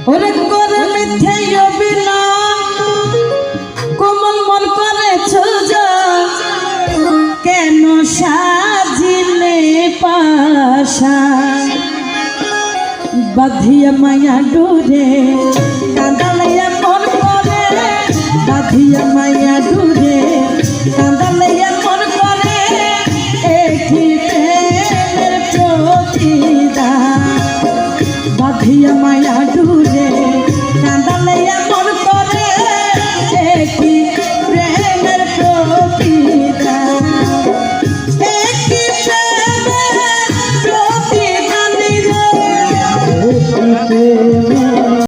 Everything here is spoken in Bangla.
ওরে করে মিথ্যে অভিনয় কোমল মন করেছ কেন সাজিলে পাশা বাঁধিয়া মায়া ডোরে